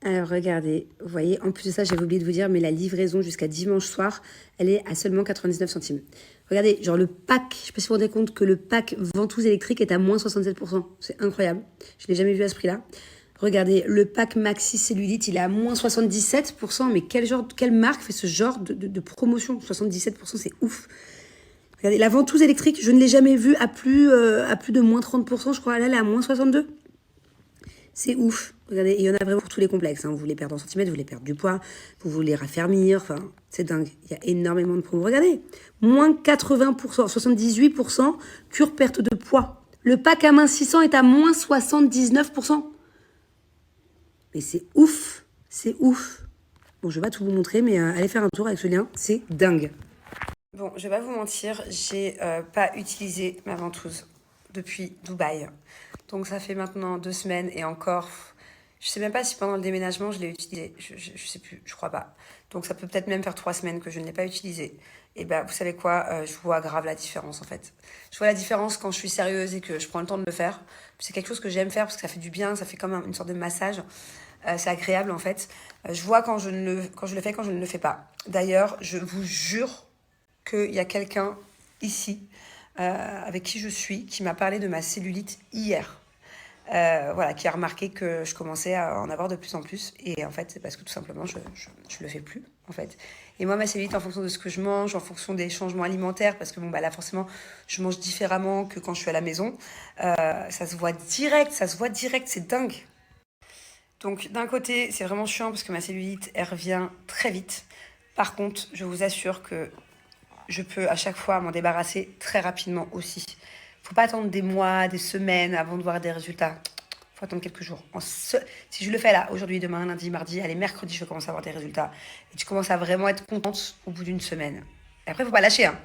Alors regardez, vous voyez, en plus de ça, j'avais oublié de vous dire, mais la livraison jusqu'à dimanche soir, elle est à seulement 99 centimes. Regardez, genre le pack, je sais pas si vous vous rendez compte que le pack ventouse électrique est à moins 67%. C'est incroyable. Je l'ai jamais vu à ce prix-là. Regardez, le pack Maxi Cellulite, il est à moins 77%. Mais quelle marque fait ce genre de promotion? 77%, c'est ouf. Regardez, la ventouse électrique, je ne l'ai jamais vue à plus de moins 30%, je crois. Là, elle est à moins 62%. C'est ouf. Regardez, il y en a vraiment pour tous les complexes. Hein. Vous voulez perdre en centimètres, vous voulez perdre du poids, vous voulez raffermir. Enfin, c'est dingue. Il y a énormément de promos. Regardez, moins 80%, 78%, cure perte de poids. Le pack amincissant est à moins 79%. Mais c'est ouf. C'est ouf. Bon, je vais pas tout vous montrer, mais allez faire un tour avec ce lien. C'est dingue. Bon, je vais pas vous mentir, j'ai pas utilisé ma ventouse depuis Dubaï. Donc ça fait maintenant 2 semaines et encore, je sais même pas si pendant le déménagement je l'ai utilisé. Je sais plus, je crois pas. Donc ça peut peut-être même faire 3 semaines que je ne l'ai pas utilisé. Et ben vous savez quoi, je vois grave la différence en fait. Je vois la différence quand je suis sérieuse et que je prends le temps de le faire. C'est quelque chose que j'aime faire parce que ça fait du bien, ça fait comme une sorte de massage. C'est agréable en fait. Je vois quand je le fais, quand je ne le fais pas. D'ailleurs, je vous jure qu'il y a quelqu'un ici avec qui je suis qui m'a parlé de ma cellulite hier. Voilà, qui a remarqué que je commençais à en avoir de plus en plus. Et en fait, c'est parce que tout simplement, je le fais plus, en fait. Et moi, ma cellulite, en fonction de ce que je mange, en fonction des changements alimentaires, parce que bon, bah là, forcément, je mange différemment que quand je suis à la maison. Ça se voit direct, c'est dingue. Donc, d'un côté, c'est vraiment chiant parce que ma cellulite, elle revient très vite. Par contre, je vous assure que je peux à chaque fois m'en débarrasser très rapidement aussi. Faut pas attendre des mois, des semaines avant de voir des résultats. Faut attendre quelques jours. Si je le fais là, aujourd'hui, demain, lundi, mardi, allez, mercredi, je commence à avoir des résultats. Et tu commences à vraiment être contente au bout d'une semaine. Et après, faut pas lâcher, hein.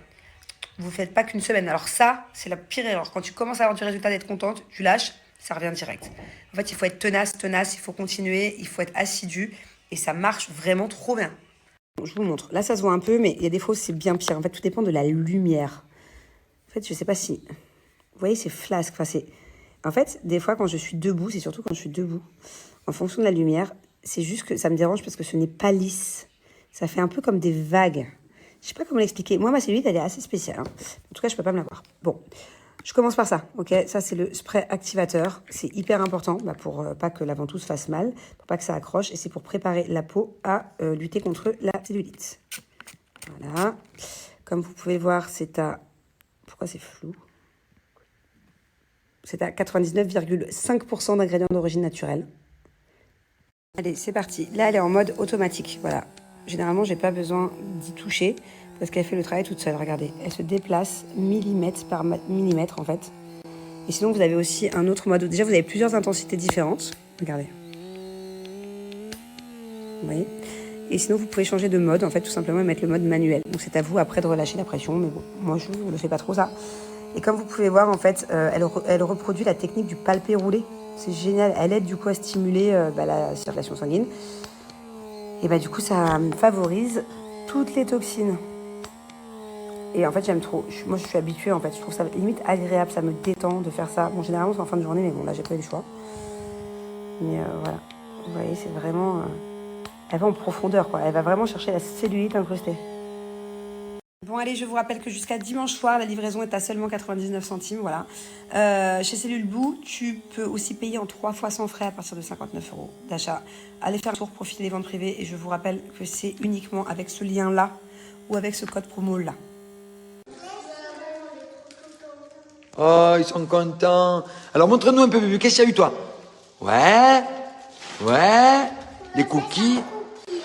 Vous faites pas qu'une semaine. Alors ça, c'est la pire erreur. Quand tu commences à avoir du résultat, d'être contente, tu lâches, ça revient direct. En fait, il faut être tenace, il faut continuer, il faut être assidu. Et ça marche vraiment trop bien. Je vous montre. Là, ça se voit un peu, mais il y a des fois où c'est bien pire. En fait, tout dépend de la lumière. En fait, je sais pas si... Vous voyez, c'est flasque. Enfin, c'est... En fait, des fois, quand je suis debout, c'est surtout quand je suis debout, en fonction de la lumière, c'est juste que ça me dérange parce que ce n'est pas lisse. Ça fait un peu comme des vagues. Je sais pas comment l'expliquer. Moi, ma cellulite, elle est assez spéciale. Hein. En tout cas, je peux pas me la voir. Bon, je commence par ça, ok? Ça, c'est le spray activateur. C'est hyper important pour pas que la ventouse fasse mal, pour pas que ça accroche. Et c'est pour préparer la peau à lutter contre la cellulite. Voilà. Comme vous pouvez voir, c'est à... Pourquoi c'est flou? C'est à 99,5% d'ingrédients d'origine naturelle. Allez, c'est parti. Là, elle est en mode automatique. Voilà. Généralement, j'ai pas besoin d'y toucher parce qu'elle fait le travail toute seule. Regardez, elle se déplace millimètre par millimètre en fait. Et sinon, vous avez aussi un autre mode. Déjà, vous avez plusieurs intensités différentes. Regardez. Vous voyez? Et sinon, vous pouvez changer de mode, en fait, tout simplement, et mettre le mode manuel. Donc, c'est à vous après de relâcher la pression. Mais bon, moi, je ne le fais pas trop ça. Et comme vous pouvez voir, en fait, elle reproduit la technique du palpé roulé. C'est génial. Elle aide du coup à stimuler la circulation sanguine. Et du coup, ça favorise toutes les toxines. Et en fait, j'aime trop. Moi, je suis habituée, en fait. Je trouve ça limite agréable. Ça me détend de faire ça. Bon, généralement, c'est en fin de journée, mais bon, là, j'ai pas eu le choix. Mais voilà. Vous voyez, c'est vraiment... elle va en profondeur, quoi. Elle va vraiment chercher la cellulite incrustée. Bon, allez, je vous rappelle que jusqu'à dimanche soir, la livraison est à seulement 99 centimes, voilà. Chez Cellule Boo, tu peux aussi payer en 3 fois sans frais à partir de 59 € d'achat. Allez faire un tour, profiter des ventes privées. Et je vous rappelle que c'est uniquement avec ce lien-là ou avec ce code promo-là. Oh, ils sont contents. Alors, montre-nous un peu, bébé. Qu'est-ce qu'il y a eu, toi? Ouais. Ouais. Les cookies.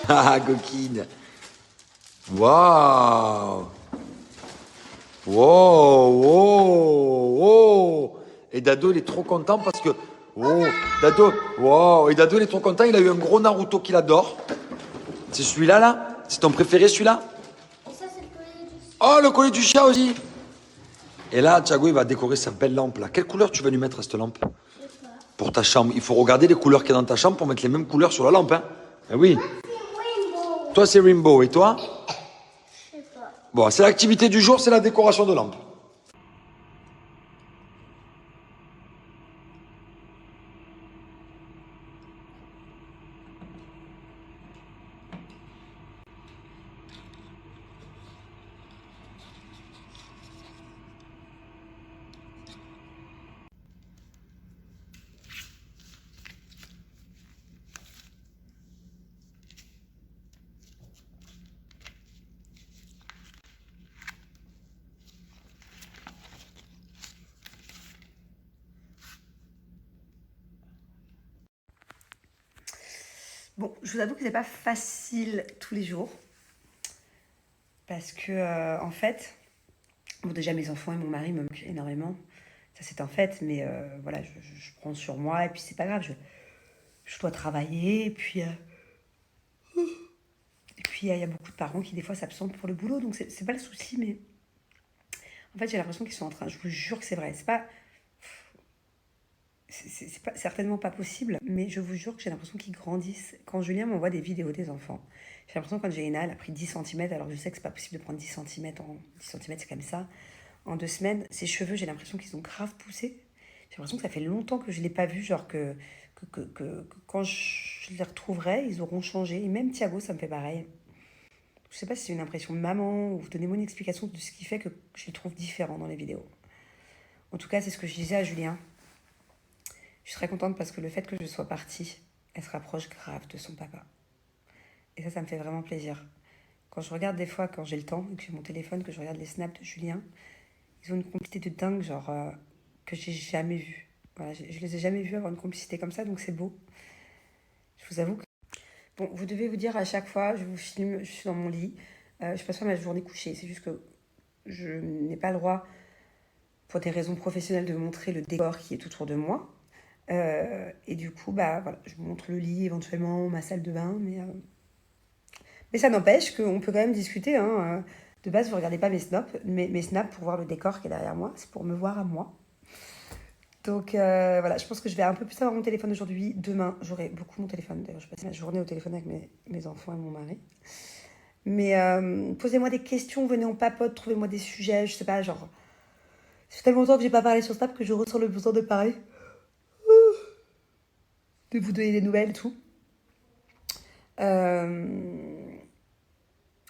Ah, coquine. Waouh. Wow, wow, wow. Et Dado, il est trop content parce que... Oh, Dado, wow. Et Dado, il est trop content. Il a eu un gros Naruto qu'il adore. C'est celui-là, là? C'est ton préféré, celui-là? Et ça, c'est le collier du chat. Oh, le collier du chat aussi. Et là, Thiago, il va décorer sa belle lampe, là. Quelle couleur tu vas lui mettre à cette lampe? Je sais pas. Pour ta chambre. Il faut regarder les couleurs qu'il y a dans ta chambre pour mettre les mêmes couleurs sur la lampe, hein. Eh oui. C'est rainbow. Toi, c'est rainbow. Et toi? Je sais pas. Bon, c'est l'activité du jour, c'est la décoration de lampe. Bon, je vous avoue que c'est pas facile tous les jours. Parce que, en fait, bon, déjà mes enfants et mon mari me manquent énormément. Ça, c'est un fait, mais voilà, je prends sur moi et puis c'est pas grave. Je dois travailler et puis il y a beaucoup de parents qui, des fois, s'absentent pour le boulot. Donc, c'est pas le souci, mais en fait, j'ai l'impression qu'ils sont en train. Je vous jure que c'est vrai. C'est pas, certainement pas possible, mais je vous jure que j'ai l'impression qu'ils grandissent. Quand Julien m'envoie des vidéos des enfants, j'ai l'impression que quand Jaina elle a pris 10 centimètres, alors je sais que c'est pas possible de prendre 10 centimètres en 10 centimètres, c'est comme ça. En 2 semaines, ses cheveux, j'ai l'impression qu'ils ont grave poussé. J'ai l'impression que ça fait longtemps que je ne l'ai pas vu, genre que quand je les retrouverai, ils auront changé. Et même Thiago, ça me fait pareil. Je sais pas si c'est une impression de maman ou donnez-moi une explication de ce qui fait que je les trouve différents dans les vidéos. En tout cas, c'est ce que je disais à Julien. Je suis très contente parce que le fait que je sois partie, elle se rapproche grave de son papa. Et ça me fait vraiment plaisir. Quand je regarde des fois, quand j'ai le temps, et que j'ai mon téléphone, que je regarde les snaps de Julien, ils ont une complicité de dingue, genre, que j'ai jamais vue. Voilà, je les ai jamais vus avoir une complicité comme ça, donc c'est beau. Je vous avoue que... Bon, vous devez vous dire à chaque fois, je vous filme, je suis dans mon lit, je passe pas ma journée couchée. C'est juste que je n'ai pas le droit, pour des raisons professionnelles, de montrer le décor qui est autour de moi. Et du coup, bah voilà, je vous montre le lit, éventuellement ma salle de bain, mais ça n'empêche qu'on peut quand même discuter. Hein. De base, vous ne regardez pas mes snaps pour voir le décor qui est derrière moi, c'est pour me voir à moi. Donc voilà, je pense que je vais un peu plus avoir mon téléphone aujourd'hui. Demain, j'aurai beaucoup mon téléphone. D'ailleurs, je passe ma journée au téléphone avec mes enfants et mon mari. Mais posez-moi des questions, venez en papote, trouvez-moi des sujets, je sais pas, genre... Ça fait tellement longtemps que j'ai pas parlé sur Snap que je ressens le besoin de parler. De vous donner des nouvelles et tout.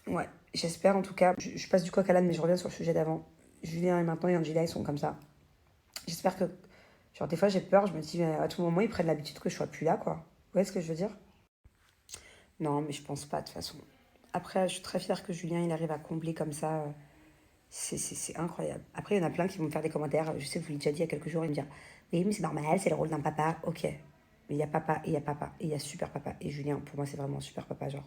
Ouais, j'espère en tout cas. Je passe du coq à l'âne, mais je reviens sur le sujet d'avant. Julien et maintenant et Angela, ils sont comme ça. J'espère que... Genre des fois j'ai peur, je me dis à tout moment ils prennent l'habitude que je sois plus là, quoi. Vous voyez ce que je veux dire? Non, mais je pense pas de toute façon. Après, je suis très fière que Julien il arrive à combler comme ça. C'est incroyable. Après, il y en a plein qui vont me faire des commentaires. Je sais, vous l'avez déjà dit il y a quelques jours, ils me dire oui, mais c'est normal, c'est le rôle d'un papa. Ok. Mais il y a papa et il y a papa. Et il y a super papa. Et Julien, pour moi, c'est vraiment super papa. Genre,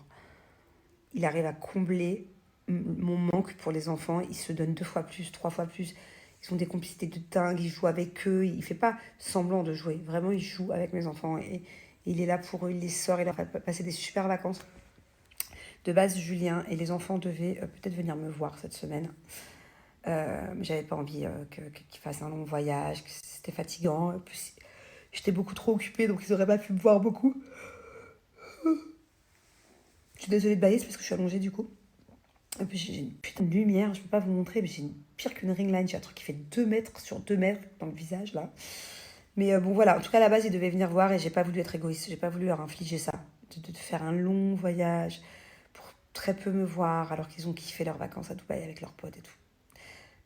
il arrive à combler mon manque pour les enfants. Il se donne 2 fois plus, 3 fois plus. Ils ont des complicités de dingue. Il joue avec eux. Il fait pas semblant de jouer. Vraiment, il joue avec mes enfants. Et il est là pour eux. Il les sort. Il leur fait passer des super vacances. De base, Julien et les enfants devaient peut-être venir me voir cette semaine. Mais j'avais pas envie qu'ils fassent un long voyage, que c'était fatigant. En plus, j'étais beaucoup trop occupée, donc ils auraient pas pu me voir beaucoup. Je suis désolée de bailler, c'est parce que je suis allongée du coup. Et puis j'ai une putain de lumière, je peux pas vous montrer, mais j'ai une pire qu'une ring light. J'ai un truc qui fait 2 mètres sur 2 mètres dans le visage là. Mais bon voilà, en tout cas à la base ils devaient venir voir et j'ai pas voulu être égoïste, j'ai pas voulu leur infliger ça. De faire un long voyage pour très peu me voir alors qu'ils ont kiffé leurs vacances à Dubaï avec leurs potes et tout.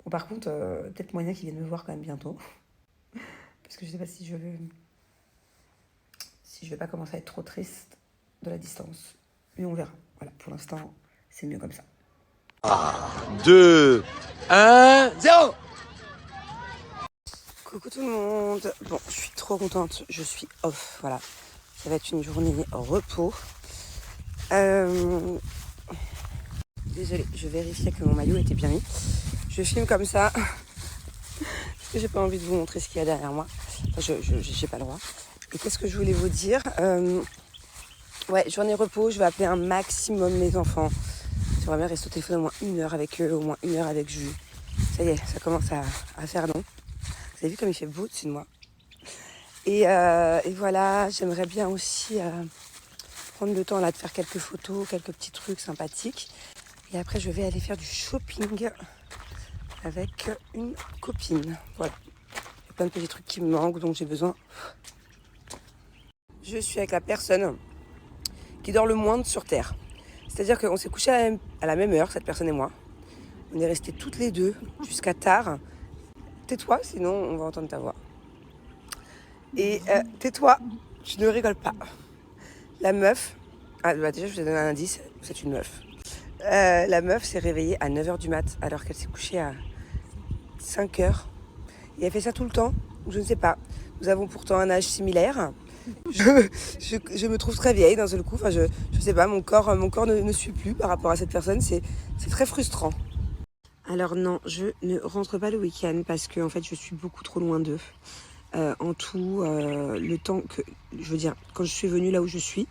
Bon, par contre, peut-être moyen qu'ils viennent me voir quand même bientôt. Parce que je sais pas si je vais pas commencer à être trop triste de la distance. Mais on verra. Voilà, pour l'instant, c'est mieux comme ça. 2, 1, 0. Coucou tout le monde. Bon, je suis trop contente. Je suis off. Voilà. Ça va être une journée repos. Désolée, je vérifiais que mon maillot était bien mis. Je filme comme ça. Parce que j'ai pas envie de vous montrer ce qu'il y a derrière moi. Enfin, j'ai pas le droit. Et qu'est-ce que je voulais vous dire? Ouais, journée repos. Je vais appeler un maximum mes enfants. J'aimerais bien rester au téléphone au moins 1 heure avec eux, au moins 1 heure avec Jules. Ça y est, ça commence à faire long. Vous avez vu comme il fait beau au-dessus de moi. Et voilà, j'aimerais bien aussi prendre le temps là de faire quelques photos, quelques petits trucs sympathiques. Et après, je vais aller faire du shopping avec une copine. Voilà. Il y a plein de petits trucs qui me manquent, dont j'ai besoin. Je suis avec la personne qui dort le moins sur Terre. C'est-à-dire qu'on s'est couchés à la même heure, cette personne et moi. On est restés toutes les deux jusqu'à tard. Tais-toi, sinon on va entendre ta voix. Et tais-toi, je ne rigole pas. La meuf, déjà je vous ai donné un indice, c'est une meuf. La meuf s'est réveillée à 9h du mat, alors qu'elle s'est couchée à 5h. Et elle fait ça tout le temps, je ne sais pas. Nous avons pourtant un âge similaire. Je me trouve très vieille d'un seul coup. Enfin, je sais pas, mon corps ne suit plus par rapport à cette personne. C'est très frustrant. Alors non, je ne rentre pas le week-end parce que en fait, je suis beaucoup trop loin d'eux. En tout, le temps que... Je veux dire, quand je suis venue là où je suis,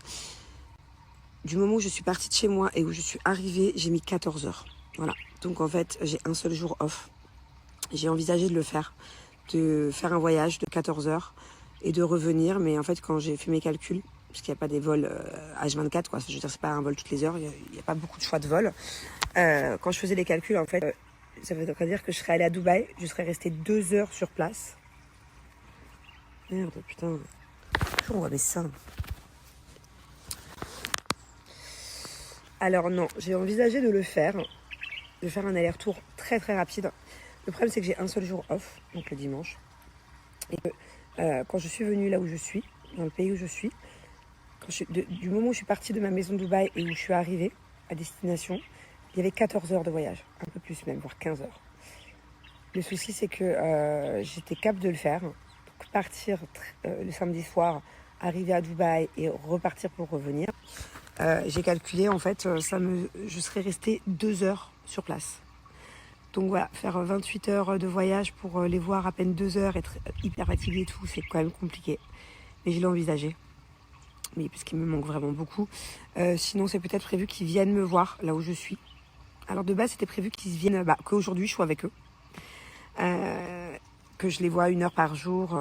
du moment où je suis partie de chez moi et où je suis arrivée, j'ai mis 14 heures. Voilà. Donc en fait, j'ai un seul jour off. J'ai envisagé de faire un voyage de 14 heures et de revenir. Mais en fait, quand j'ai fait mes calculs, parce qu'il n'y a pas des vols H24, quoi. Je veux dire, c'est pas un vol toutes les heures, il n'y a pas beaucoup de choix de vol. Quand je faisais les calculs, en fait, ça veut dire que je serais allée à Dubaï, je serais restée 2 heures sur place. Merde, putain. On voit mes seins. Alors non, j'ai envisagé de faire un aller-retour très très rapide. Le problème, c'est que j'ai un seul jour off, donc le dimanche. Et que quand je suis venue là où je suis, dans le pays où je suis, du moment où je suis partie de ma maison de Dubaï et où je suis arrivée à destination, il y avait 14 heures de voyage, un peu plus même, voire 15 heures. Le souci, c'est que j'étais capable de le faire. Donc, partir le samedi soir, arriver à Dubaï et repartir pour revenir. J'ai calculé, en fait, je serais restée 2 heures sur place. Donc voilà, faire 28 heures de voyage pour les voir à peine 2 heures, être hyper fatiguée et tout, c'est quand même compliqué. Mais je l'ai envisagé. Mais parce qu'il me manque vraiment beaucoup. Sinon, c'est peut-être prévu qu'ils viennent me voir là où je suis. Alors de base, c'était prévu qu'ils viennent, qu'aujourd'hui je sois avec eux. Que je les vois 1 heure par jour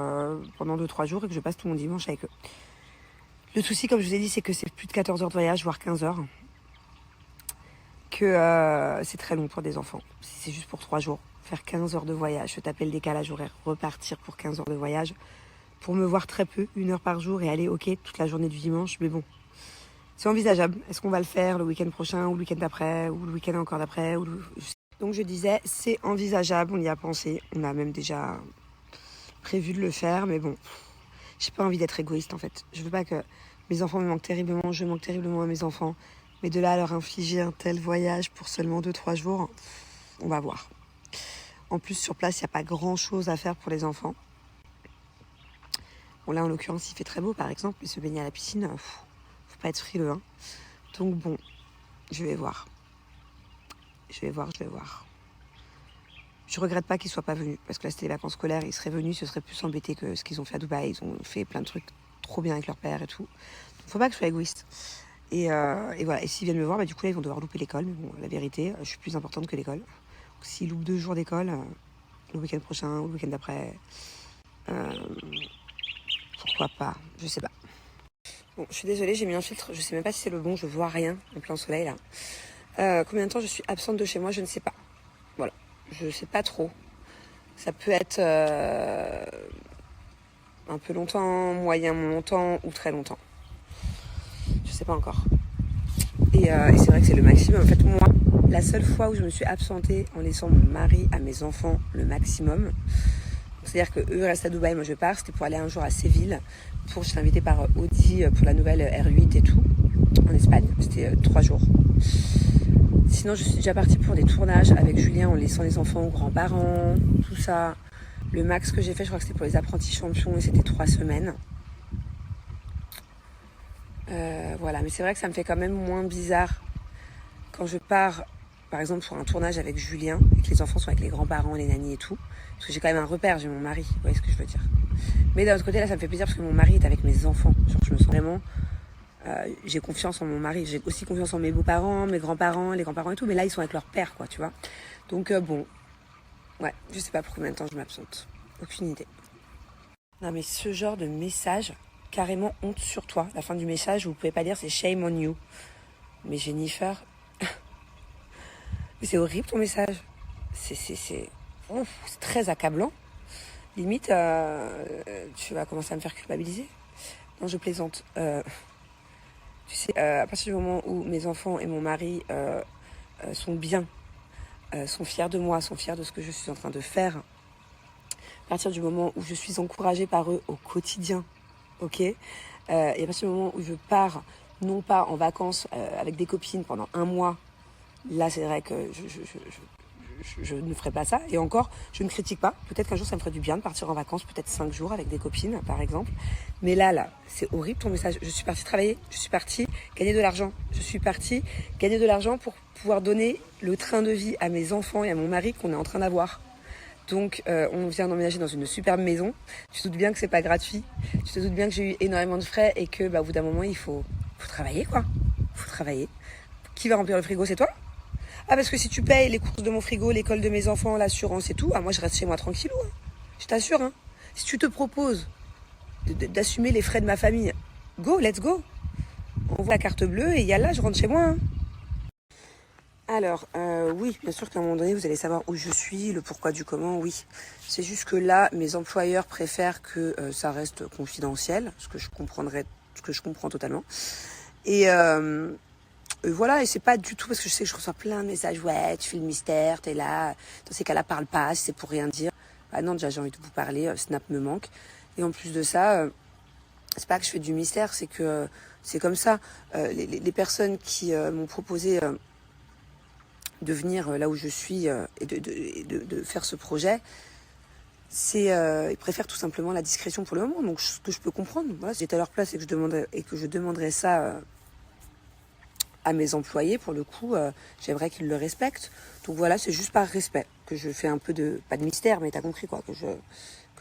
pendant 2-3 jours et que je passe tout mon dimanche avec eux. Le souci, comme je vous ai dit, c'est que c'est plus de 14 heures de voyage, voire 15 heures. Que c'est très long pour des enfants. Si c'est juste pour 3 jours, faire 15 heures de voyage, se taper le décalage horaire, repartir pour 15 heures de voyage, pour me voir très peu, 1 heure par jour et aller, ok, toute la journée du dimanche, mais bon, c'est envisageable. Est-ce qu'on va le faire le week-end prochain, ou le week-end d'après, ou le week-end encore d'après Donc je disais, c'est envisageable, on y a pensé, on a même déjà prévu de le faire, mais bon, j'ai pas envie d'être égoïste en fait. Je veux pas que mes enfants me manquent terriblement, je manque terriblement à mes enfants. Mais de là à leur infliger un tel voyage pour seulement 2-3 jours, on va voir. En plus, sur place, il n'y a pas grand-chose à faire pour les enfants. Bon, là, en l'occurrence, il fait très beau, par exemple, mais se baigner à la piscine, faut pas être frileux. Hein. Donc bon, je vais voir. Je regrette pas qu'ils soient pas venus, parce que là, c'était les vacances scolaires, ils seraient venus, ce serait plus embêté que ce qu'ils ont fait à Dubaï. Ils ont fait plein de trucs trop bien avec leur père et tout. Donc, faut pas que je sois égoïste. Et voilà, et s'ils viennent me voir, du coup là ils vont devoir louper l'école. Mais bon, la vérité, je suis plus importante que l'école. Donc, s'ils loupent 2 jours d'école, le week-end prochain ou le week-end d'après, pourquoi pas, je sais pas. Bon, je suis désolée, j'ai mis un filtre, je sais même pas si c'est le bon, je vois rien en plein soleil là. Combien de temps je suis absente de chez moi, je ne sais pas. Voilà, je sais pas trop. Ça peut être un peu longtemps, moyen longtemps ou très longtemps. Je sais pas encore. Et c'est vrai que c'est le maximum. En fait, moi, la seule fois où je me suis absentée en laissant mon mari à mes enfants le maximum, c'est-à-dire qu'eux restent à Dubaï, moi je pars, c'était pour aller un jour à Séville. J'étais invitée par Audi pour la nouvelle R8 et tout, en Espagne. C'était 3 jours. Sinon, je suis déjà partie pour des tournages avec Julien en laissant les enfants aux grands-parents, tout ça. Le max que j'ai fait, je crois que c'était pour les apprentis champions et c'était 3 semaines. Voilà, mais c'est vrai que ça me fait quand même moins bizarre quand je pars, par exemple, sur un tournage avec Julien et que les enfants sont avec les grands-parents, les nannies et tout. Parce que j'ai quand même un repère, j'ai mon mari, vous voyez ce que je veux dire. Mais d'un autre côté, là, ça me fait plaisir parce que mon mari est avec mes enfants. Genre, je me sens vraiment... j'ai confiance en mon mari. J'ai aussi confiance en mes beaux-parents, mes grands-parents, les grands-parents et tout. Mais là, ils sont avec leur père, quoi, tu vois. Donc, bon... Ouais, je sais pas pour combien de temps je m'absente. Aucune idée. Non, mais ce genre de message... Carrément honte sur toi. La fin du message, vous pouvez pas lire, c'est shame on you. Mais Jennifer, mais c'est horrible ton message. C'est très accablant. Limite, tu vas commencer à me faire culpabiliser. Non, je plaisante. Tu sais, à partir du moment où mes enfants et mon mari sont bien, sont fiers de moi, sont fiers de ce que je suis en train de faire, à partir du moment où je suis encouragée par eux au quotidien, ok, et à partir du moment où je pars, non pas en vacances avec des copines pendant 1 mois, là c'est vrai que je ne ferai pas ça. Et encore, je ne critique pas. Peut-être qu'un jour, ça me ferait du bien de partir en vacances, peut-être 5 jours avec des copines, par exemple. Mais là, c'est horrible ton message. Je suis partie travailler, je suis partie gagner de l'argent. Je suis partie gagner de l'argent pour pouvoir donner le train de vie à mes enfants et à mon mari qu'on est en train d'avoir. Donc, on vient d'emménager dans une superbe maison. Tu te doutes bien que c'est pas gratuit. Tu te doutes bien que j'ai eu énormément de frais et que, au bout d'un moment, il faut travailler, quoi. Faut travailler. Qui va remplir le frigo, c'est toi? Ah, parce que si tu payes les courses de mon frigo, l'école de mes enfants, l'assurance et tout, moi, je reste chez moi tranquillou. Hein. Je t'assure, hein. Si tu te proposes d'assumer les frais de ma famille, go, let's go. On voit la carte bleue et yallah, je rentre chez moi, hein. Alors, oui, bien sûr qu'à un moment donné, vous allez savoir où je suis, le pourquoi du comment, oui. C'est juste que là, mes employeurs préfèrent que ça reste confidentiel, ce que je comprends totalement. Et voilà, et c'est pas du tout parce que je sais que je reçois plein de messages, ouais, tu fais le mystère, t'es là, dans ces cas-là, parle pas, c'est pour rien dire. Ah non, déjà, j'ai envie de vous parler, Snap me manque. Et en plus de ça, c'est pas que je fais du mystère, c'est que c'est comme ça. Les personnes qui m'ont proposé de venir là où je suis et de faire ce projet, ils préfèrent tout simplement la discrétion pour le moment. Donc ce que je peux comprendre, voilà, si j'étais à leur place et que je demanderais ça à mes employés, pour le coup, j'aimerais qu'ils le respectent. Donc voilà, c'est juste par respect que je fais un peu pas de mystère, mais t'as compris quoi, que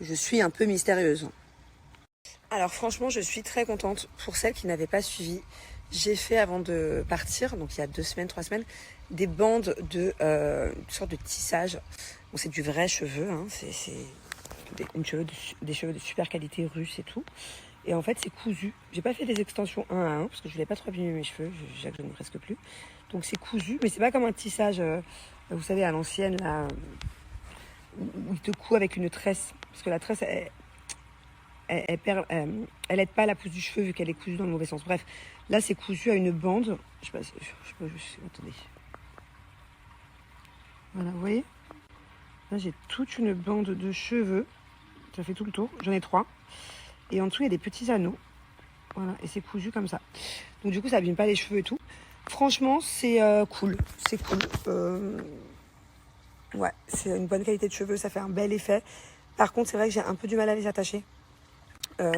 je suis un peu mystérieuse. Alors franchement, je suis très contente. Pour celles qui n'avaient pas suivi, j'ai fait avant de partir, donc il y a 2 semaines, 3 semaines, des bandes de une sorte de tissage. Bon, c'est du vrai cheveu, hein, c'est des cheveux de super qualité russe et tout. Et en fait, c'est cousu. J'ai pas fait des extensions 1 à 1 parce que je voulais pas trop abîmer mes cheveux. J'en ai presque plus. Donc c'est cousu, mais c'est pas comme un tissage, vous savez, à l'ancienne là, où il te coud avec une tresse, parce que la tresse, elle aide pas la pousse du cheveu vu qu'elle est cousue dans le mauvais sens. Bref, là c'est cousu à une bande. Je sais pas, attendez. Voilà, vous voyez? Là j'ai toute une bande de cheveux. Ça fait tout le tour. J'en ai 3. Et en dessous il y a des petits anneaux. Voilà, et c'est cousu comme ça. Donc du coup ça abîme pas les cheveux et tout. Franchement c'est cool. C'est cool. Ouais, c'est une bonne qualité de cheveux. Ça fait un bel effet. Par contre c'est vrai que j'ai un peu du mal à les attacher.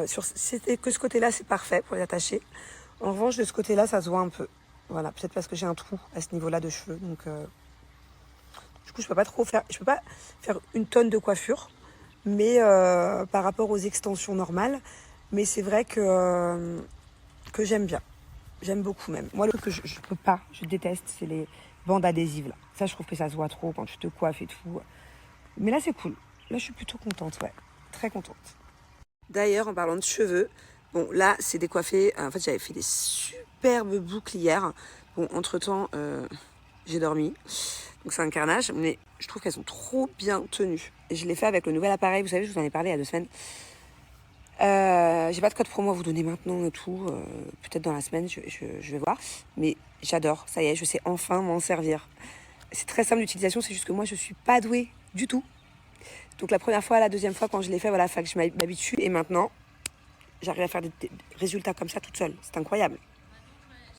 C'était que ce côté-là, c'est parfait pour les attacher. En revanche, de ce côté-là, ça se voit un peu. Voilà, peut-être parce que j'ai un trou à ce niveau-là de cheveux. Donc, du coup, je peux pas faire une tonne de coiffure, mais par rapport aux extensions normales. Mais c'est vrai que j'aime bien. J'aime beaucoup même. Moi, le truc que je peux pas, je déteste, c'est les bandes adhésives là. Ça, je trouve que ça se voit trop quand tu te coiffes et tout. Mais là, c'est cool. Là, je suis plutôt contente, ouais. Très contente. D'ailleurs, en parlant de cheveux, bon, là, c'est décoiffé. En fait, j'avais fait des superbes boucles hier. Bon, entre-temps, j'ai dormi. Donc, c'est un carnage. Mais je trouve qu'elles sont trop bien tenues. Et je l'ai fait avec le nouvel appareil. Vous savez, je vous en ai parlé il y a 2 semaines. J'ai pas de code promo à vous donner maintenant et tout. Peut-être dans la semaine, je vais voir. Mais j'adore. Ça y est, je sais enfin m'en servir. C'est très simple d'utilisation. C'est juste que moi, je suis pas douée du tout. Donc la première fois, la deuxième fois, quand je l'ai fait, voilà, il fallait que je m'habitue. Et maintenant, j'arrive à faire des résultats comme ça toute seule. C'est incroyable.